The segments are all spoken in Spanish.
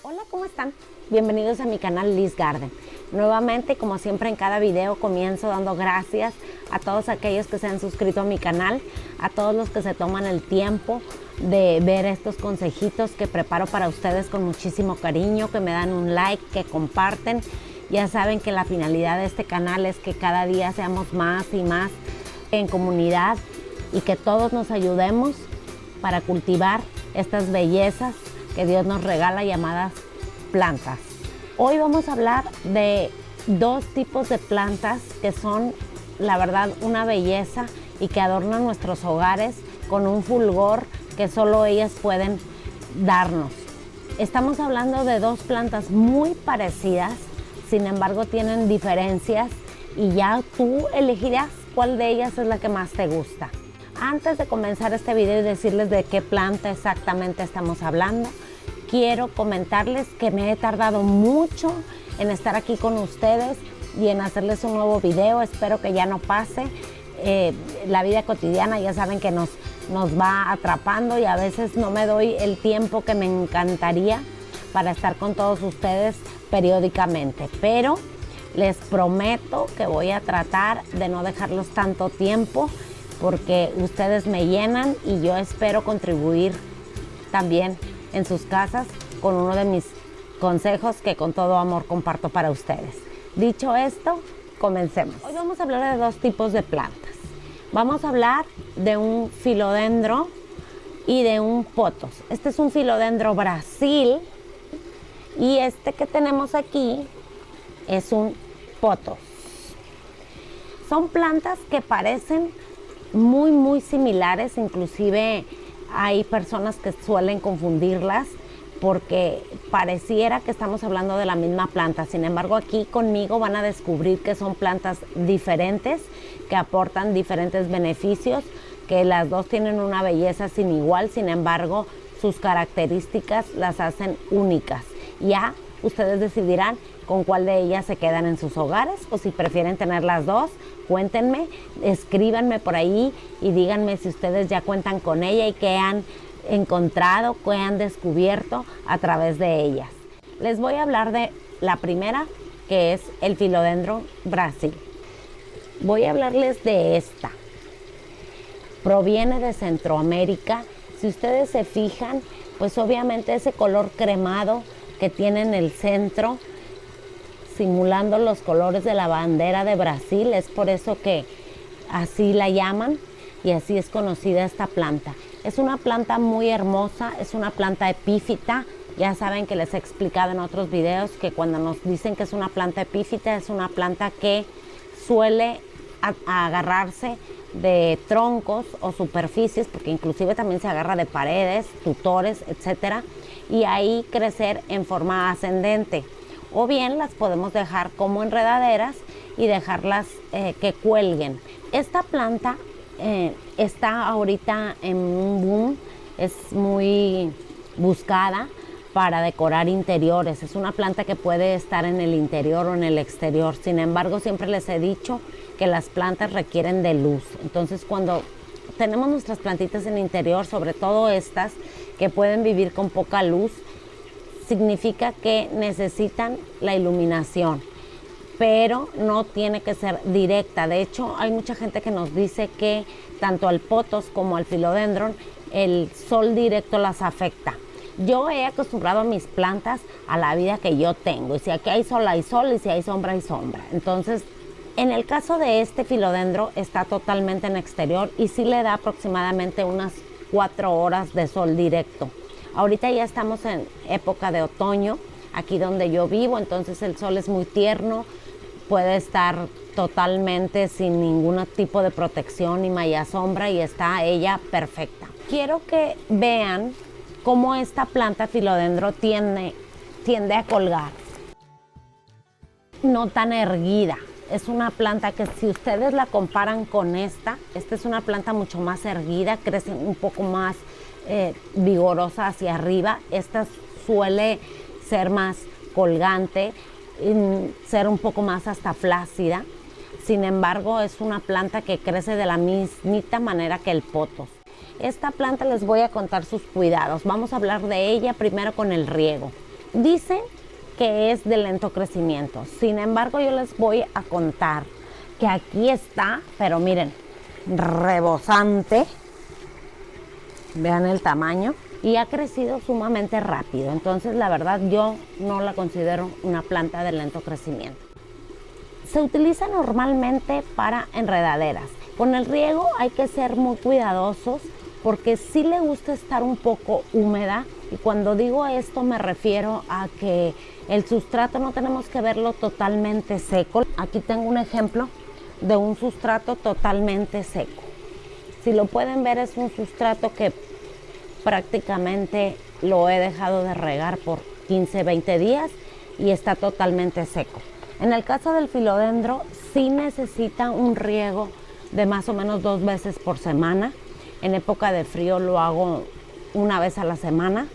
Hola, ¿cómo están? Bienvenidos a mi canal Liz Garden. Nuevamente, como siempre en cada video, comienzo dando gracias a todos aquellos que se han suscrito a mi canal, a todos los que se toman el tiempo de ver estos consejitos que preparo para ustedes con muchísimo cariño, que me dan un like, que comparten. Ya saben que la finalidad de este canal es que cada día seamos más y más en comunidad y que todos nos ayudemos para cultivar estas bellezas que Dios nos regala, llamadas plantas. Hoy vamos a hablar de dos tipos de plantas que son, la verdad, una belleza y que adornan nuestros hogares con un fulgor que solo ellas pueden darnos. Estamos hablando de dos plantas muy parecidas, sin embargo tienen diferencias y ya tú elegirás cuál de ellas es la que más te gusta. Antes de comenzar este video y decirles de qué planta exactamente estamos hablando, quiero comentarles que me he tardado mucho en estar aquí con ustedes y en hacerles un nuevo video. Espero que ya no pase. La vida cotidiana ya saben que nos va atrapando y a veces no me doy el tiempo que me encantaría para estar con todos ustedes periódicamente. Pero les prometo que voy a tratar de no dejarlos tanto tiempo porque ustedes me llenan y yo espero contribuir también en sus casas con uno de mis consejos que con todo amor comparto para ustedes. Dicho esto, comencemos. Hoy vamos a hablar de dos tipos de plantas. Vamos a hablar de un filodendro y de un potos. Este es un filodendro Brasil y este que tenemos aquí es un potos. Son plantas que parecen muy similares, inclusive hay personas que suelen confundirlas porque pareciera que estamos hablando de la misma planta. Sin embargo, aquí conmigo van a descubrir que son plantas diferentes, que aportan diferentes beneficios, que las dos tienen una belleza sin igual. Sin embargo, sus características las hacen únicas. Ya ustedes decidirán con cuál de ellas se quedan en sus hogares o si prefieren tener las dos. Cuéntenme, escríbanme por ahí y díganme si ustedes ya cuentan con ella y qué han encontrado, qué han descubierto a través de ellas. Les voy a hablar de la primera, que es el filodendro Brasil. Voy a hablarles de esta. Proviene de Centroamérica. Si ustedes se fijan, pues obviamente ese color cremado que tiene en el centro, simulando los colores de la bandera de Brasil, es por eso que así la llaman y así es conocida esta planta. Es una planta muy hermosa, es una planta epífita. Ya saben que les he explicado en otros videos que cuando nos dicen que es una planta epífita, es una planta que suele agarrarse de troncos o superficies, porque inclusive también se agarra de paredes, tutores, etcétera, y ahí crecer en forma ascendente. O bien las podemos dejar como enredaderas y dejarlas que cuelguen. Esta planta está ahorita en un boom, es muy buscada para decorar interiores. Es una planta que puede estar en el interior o en el exterior. Sin embargo, siempre les he dicho que las plantas requieren de luz. Entonces, cuando tenemos nuestras plantitas en el interior, sobre todo estas que pueden vivir con poca luz, significa que necesitan la iluminación, pero no tiene que ser directa. De hecho, hay mucha gente que nos dice que tanto al potos como al filodendron el sol directo las afecta. Yo he acostumbrado a mis plantas a la vida que yo tengo, y si aquí hay sol, y si hay sombra, hay sombra. Entonces, en el caso de este filodendro, está totalmente en exterior y sí le da aproximadamente unas 4 horas de sol directo. Ahorita ya estamos en época de otoño, aquí donde yo vivo, entonces el sol es muy tierno, puede estar totalmente sin ningún tipo de protección ni malla sombra y está ella perfecta. Quiero que vean cómo esta planta filodendro tiende a colgar, no tan erguida. Es una planta que si ustedes la comparan con esta es una planta mucho más erguida, crece un poco más vigorosa hacia arriba. Esta suele ser más colgante, ser un poco más hasta flácida. Sin embargo, es una planta que crece de la mismita manera que el potos. Esta planta les voy a contar sus cuidados. Vamos a hablar de ella primero con el riego. Dicen que es de lento crecimiento. Sin embargo, yo les voy a contar que aquí está, pero miren, rebosante. Vean el tamaño. Y ha crecido sumamente rápido. Entonces, la verdad, yo no la considero una planta de lento crecimiento. Se utiliza normalmente para enredaderas. Con el riego hay que ser muy cuidadosos porque sí le gusta estar un poco húmeda. Y cuando digo esto me refiero a que el sustrato no tenemos que verlo totalmente seco. Aquí tengo un ejemplo de un sustrato totalmente seco. Si lo pueden ver, es un sustrato que prácticamente lo he dejado de regar por 15-20 días y está totalmente seco. En el caso del filodendro, sí necesita un riego de más o menos 2 veces por semana. En época de frío lo hago 1 vez a la semana,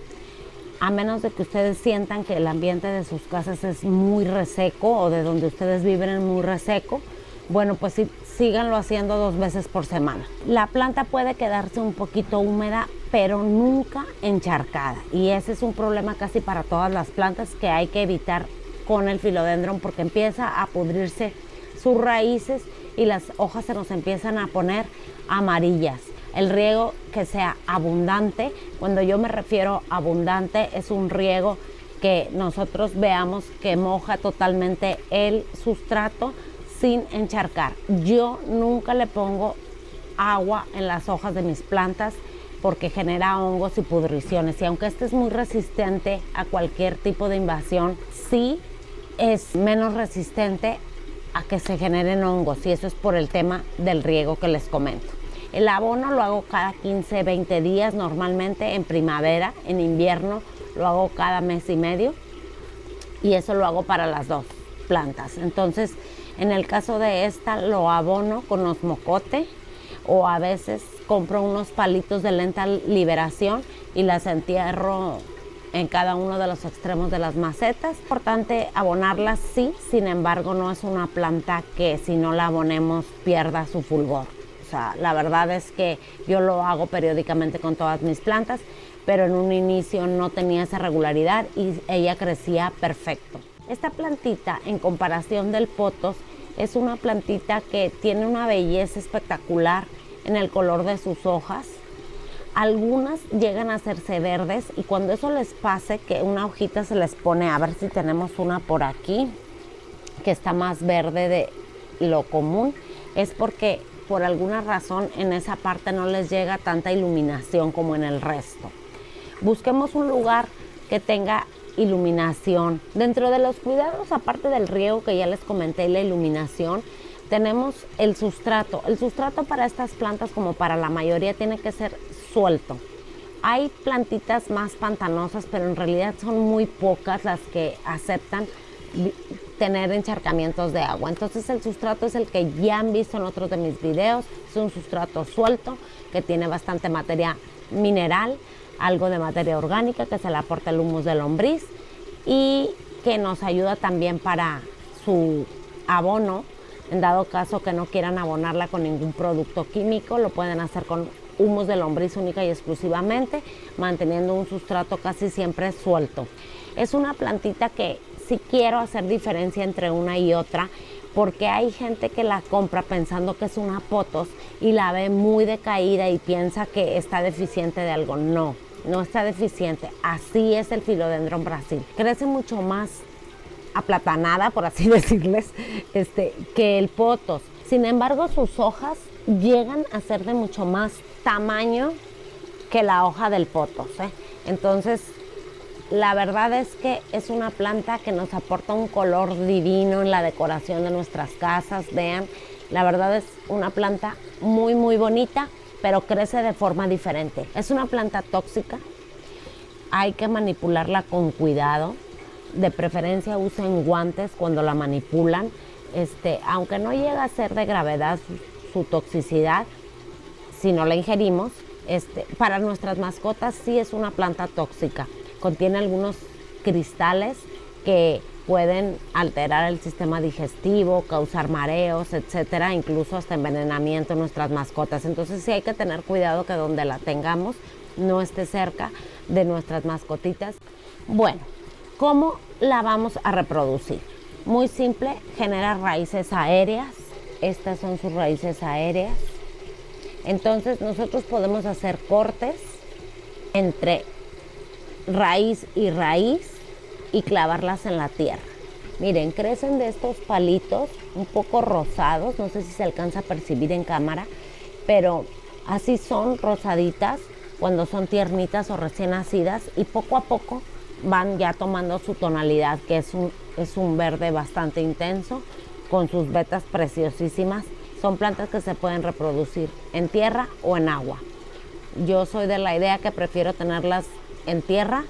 a menos de que ustedes sientan que el ambiente de sus casas es muy reseco o de donde ustedes viven es muy reseco. Bueno, pues sí, síganlo haciendo 2 veces por semana. La planta puede quedarse un poquito húmeda, pero nunca encharcada. Y ese es un problema casi para todas las plantas que hay que evitar con el philodendron, porque empieza a pudrirse sus raíces y las hojas se nos empiezan a poner amarillas. El riego que sea abundante, cuando yo me refiero a abundante, es un riego que nosotros veamos que moja totalmente el sustrato sin encharcar. Yo nunca le pongo agua en las hojas de mis plantas porque genera hongos y pudriciones. Y aunque este es muy resistente a cualquier tipo de invasión, sí es menos resistente a que se generen hongos. Y eso es por el tema del riego que les comento. El abono lo hago cada 15-20 días normalmente en primavera. En invierno lo hago cada mes y medio. Y eso lo hago para las 2 plantas. Entonces, en el caso de esta, lo abono con osmocote o a veces compro unos palitos de lenta liberación y las entierro en cada uno de los extremos de las macetas. Es importante abonarlas, sí, sin embargo no es una planta que si no la abonemos pierda su fulgor. O sea, la verdad es que yo lo hago periódicamente con todas mis plantas, pero en un inicio no tenía esa regularidad y ella crecía perfecto. Esta plantita, en comparación del potos, es una plantita que tiene una belleza espectacular en el color de sus hojas. Algunas llegan a hacerse verdes y cuando eso les pase, que una hojita se les pone, a ver si tenemos una por aquí, que está más verde de lo común, es porque por alguna razón en esa parte no les llega tanta iluminación como en el resto. Busquemos un lugar que tenga iluminación. Dentro de los cuidados, aparte del riego que ya les comenté y la iluminación, tenemos el sustrato. El sustrato para estas plantas, como para la mayoría, tiene que ser suelto. Hay plantitas más pantanosas, pero en realidad son muy pocas las que aceptan tener encharcamientos de agua. Entonces el sustrato es el que ya han visto en otros de mis videos. Es un sustrato suelto que tiene bastante materia mineral, algo de materia orgánica que se le aporta el humus de lombriz y que nos ayuda también para su abono. En dado caso que no quieran abonarla con ningún producto químico, lo pueden hacer con humus de lombriz única y exclusivamente, manteniendo un sustrato casi siempre suelto. Es una plantita que sí quiero hacer diferencia entre una y otra, porque hay gente que la compra pensando que es una potos y la ve muy decaída y piensa que está deficiente de algo. No, no está deficiente. Así es el Philodendron Brasil. Crece mucho más aplatanada, por así decirles, que el potos. Sin embargo, sus hojas llegan a ser de mucho más tamaño que la hoja del potos, ¿eh? Entonces, la verdad es que es una planta que nos aporta un color divino en la decoración de nuestras casas. Vean, la verdad es una planta muy, muy bonita, pero crece de forma diferente. Es una planta tóxica, hay que manipularla con cuidado. De preferencia usen guantes cuando la manipulan. Aunque no llega a ser de gravedad su toxicidad, si no la ingerimos, para nuestras mascotas sí es una planta tóxica. Contiene algunos cristales que pueden alterar el sistema digestivo, causar mareos, etcétera, incluso hasta envenenamiento en nuestras mascotas. Entonces sí hay que tener cuidado que donde la tengamos no esté cerca de nuestras mascotitas. Bueno, ¿Cómo la vamos a reproducir? Muy simple, genera raíces aéreas. Estas son sus raíces aéreas. Entonces nosotros podemos hacer cortes entre raíz y clavarlas en la tierra. Miren, crecen de estos palitos un poco rosados, no sé si se alcanza a percibir en cámara, pero así son, rosaditas, cuando son tiernitas o recién nacidas, y poco a poco van ya tomando su tonalidad, que es un verde bastante intenso, con sus vetas preciosísimas. Son plantas que se pueden reproducir en tierra o en agua. Yo soy de la idea que prefiero tenerlas en tierra.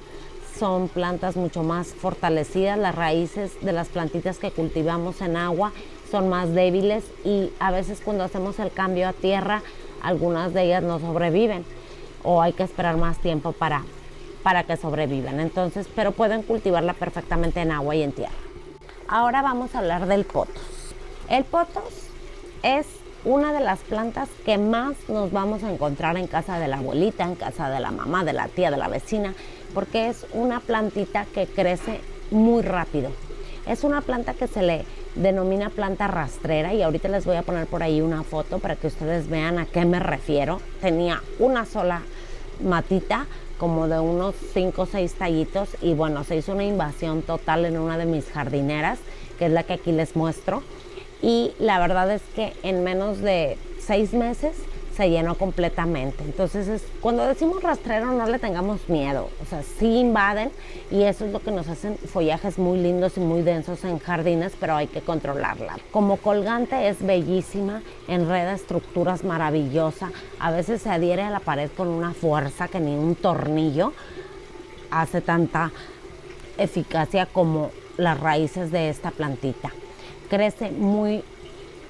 Son plantas mucho más fortalecidas. Las raíces de las plantitas que cultivamos en agua son más débiles y a veces cuando hacemos el cambio a tierra, algunas de ellas no sobreviven o hay que esperar más tiempo para que sobrevivan. Entonces, pero pueden cultivarla perfectamente en agua y en tierra. Ahora vamos a hablar del pothos. El pothos es una de las plantas que más nos vamos a encontrar en casa de la abuelita, en casa de la mamá, de la tía, de la vecina, porque es una plantita que crece muy rápido. Es una planta que se le denomina planta rastrera y ahorita les voy a poner por ahí una foto para que ustedes vean a qué me refiero. Tenía una sola matita, como de unos 5 o 6 tallitos, y bueno, se hizo una invasión total en una de mis jardineras, que es la que aquí les muestro. Y la verdad es que en menos de 6 meses se llenó completamente. Entonces, cuando decimos rastrero, no le tengamos miedo. O sea, sí invaden y eso es lo que nos hacen follajes muy lindos y muy densos en jardines, pero hay que controlarla. Como colgante es bellísima, enreda estructuras maravillosa. A veces se adhiere a la pared con una fuerza que ni un tornillo hace tanta eficacia como las raíces de esta plantita. Crece muy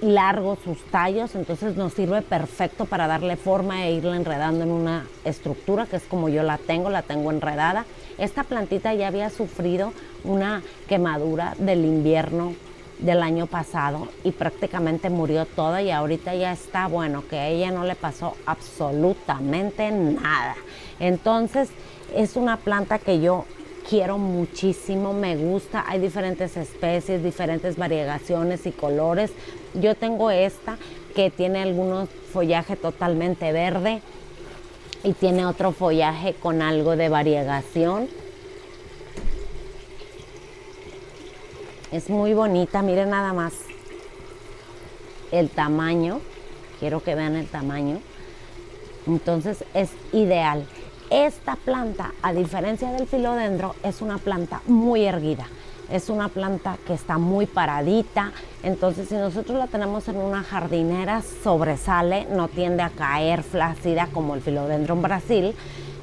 largos sus tallos, entonces nos sirve perfecto para darle forma e irla enredando en una estructura, que es como yo la tengo enredada. Esta plantita ya había sufrido una quemadura del invierno del año pasado y prácticamente murió toda y ahorita ya está, bueno, que a ella no le pasó absolutamente nada. Entonces es una planta que yo quiero muchísimo, me gusta. Hay diferentes especies, diferentes variegaciones y colores. Yo tengo esta que tiene algunos follaje totalmente verde y tiene otro follaje con algo de variegación. Es muy bonita, miren nada más el tamaño. Quiero que vean el tamaño. Entonces es ideal. Esta planta, a diferencia del filodendro, es una planta muy erguida. Es una planta que está muy paradita. Entonces, si nosotros la tenemos en una jardinera, sobresale, no tiende a caer flácida como el Philodendron Brasil.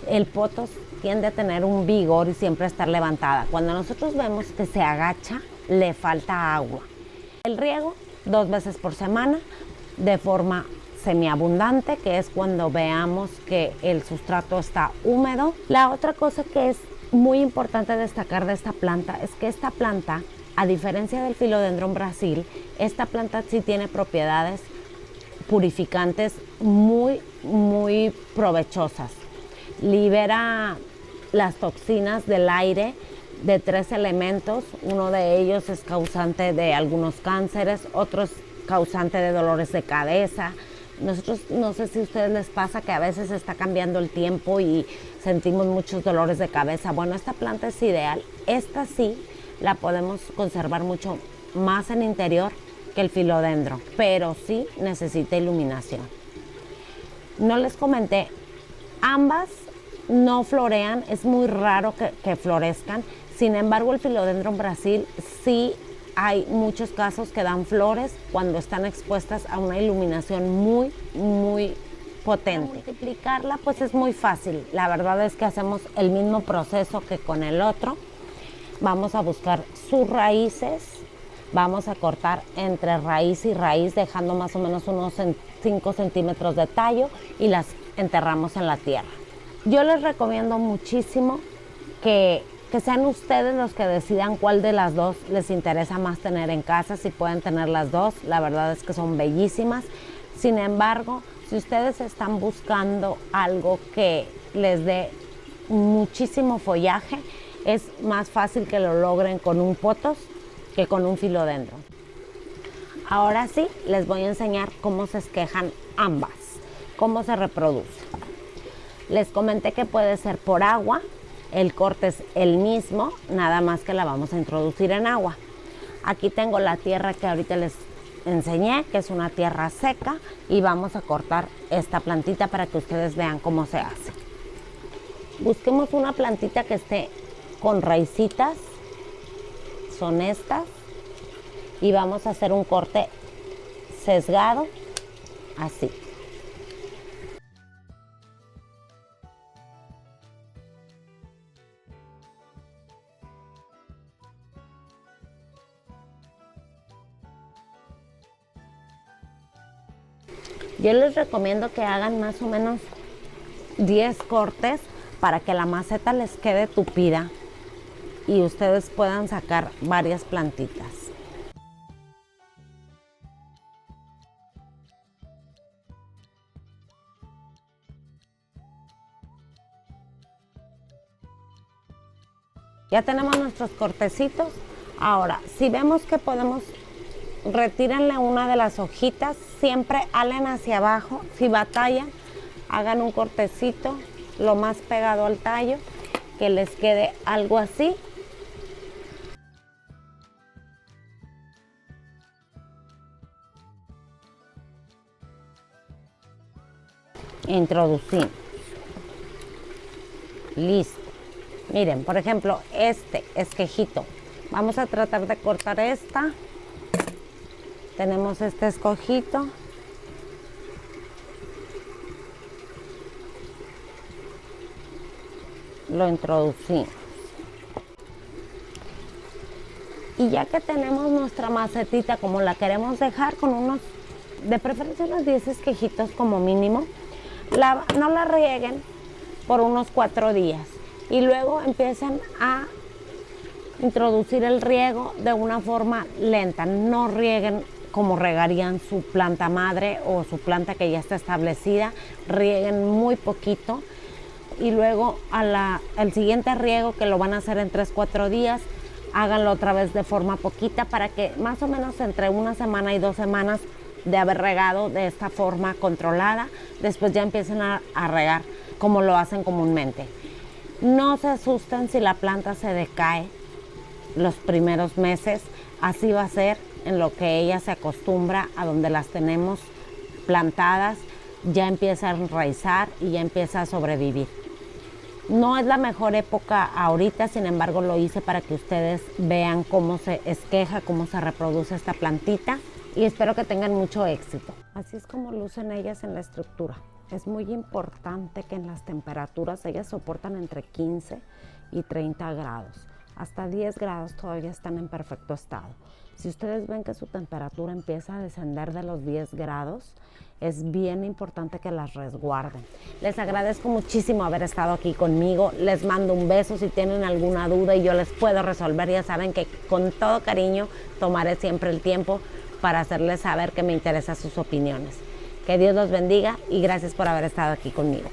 El pothos tiende a tener un vigor y siempre estar levantada. Cuando nosotros vemos que se agacha, le falta agua. El riego 2 veces por semana de forma semiabundante, que es cuando veamos que el sustrato está húmedo. La otra cosa que es muy importante destacar de esta planta es que esta planta, a diferencia del Philodendron Brasil, esta planta sí tiene propiedades purificantes muy, muy provechosas. Libera las toxinas del aire de 3 elementos. Uno de ellos es causante de algunos cánceres, otro es causante de dolores de cabeza. Nosotros, no sé si a ustedes les pasa que a veces está cambiando el tiempo y sentimos muchos dolores de cabeza. Bueno, esta planta es ideal. Esta sí la podemos conservar mucho más en interior que el filodendro, pero sí necesita iluminación. No les comenté, ambas no florean, es muy raro que florezcan. Sin embargo, el Philodendron Brasil sí hay muchos casos que dan flores cuando están expuestas a una iluminación muy, muy potente. Para multiplicarla pues es muy fácil. La verdad es que hacemos el mismo proceso que con el otro. Vamos a buscar sus raíces. Vamos a cortar entre raíz y raíz, dejando más o menos unos 5 centímetros de tallo y las enterramos en la tierra. Yo les recomiendo muchísimo que sean ustedes los que decidan cuál de las dos les interesa más tener en casa, si pueden tener las dos. La verdad es que son bellísimas. Sin embargo, si ustedes están buscando algo que les dé muchísimo follaje, es más fácil que lo logren con un pothos que con un philodendron. Ahora sí, les voy a enseñar cómo se esquejan ambas, cómo se reproduce. Les comenté que puede ser por agua, el corte es el mismo, nada más que la vamos a introducir en agua. Aquí tengo la tierra que ahorita les enseñé, que es una tierra seca, y vamos a cortar esta plantita para que ustedes vean cómo se hace. Busquemos una plantita que esté con raicitas, son estas, y vamos a hacer un corte sesgado, así. Yo les recomiendo que hagan más o menos 10 cortes para que la maceta les quede tupida y ustedes puedan sacar varias plantitas. Ya tenemos nuestros cortecitos. Ahora, si vemos que podemos, retírenle una de las hojitas, siempre halen hacia abajo. Si batallan, hagan un cortecito lo más pegado al tallo, que les quede algo así. Introducimos. Listo. Miren, por ejemplo, este esquejito. Vamos a tratar de cortar esta. Tenemos este escojito. Lo introducimos. Y ya que tenemos nuestra macetita como la queremos dejar, con unos, de preferencia unos 10 esquejitos como mínimo, no la rieguen por unos 4 días. Y luego empiezan a introducir el riego de una forma lenta. No rieguen como regarían su planta madre o su planta que ya está establecida. Rieguen muy poquito. Y luego el siguiente riego, que lo van a hacer en 3-4 días, háganlo otra vez de forma poquita para que más o menos entre 1 semana y 2 semanas de haber regado de esta forma controlada, después ya empiecen a regar como lo hacen comúnmente. No se asusten si la planta se decae los primeros meses, así va a ser en lo que ella se acostumbra a donde las tenemos plantadas, ya empieza a enraizar y ya empieza a sobrevivir. No es la mejor época ahorita, sin embargo lo hice para que ustedes vean cómo se esqueja, cómo se reproduce esta plantita, y espero que tengan mucho éxito. Así es como lucen ellas en la estructura. Es muy importante que en las temperaturas ellas soportan entre 15 y 30 grados. Hasta 10 grados todavía están en perfecto estado. Si ustedes ven que su temperatura empieza a descender de los 10 grados, es bien importante que las resguarden. Les agradezco muchísimo haber estado aquí conmigo. Les mando un beso. Si tienen alguna duda y yo les puedo resolver, ya saben que con todo cariño tomaré siempre el tiempo para hacerles saber que me interesan sus opiniones. Que Dios los bendiga y gracias por haber estado aquí conmigo.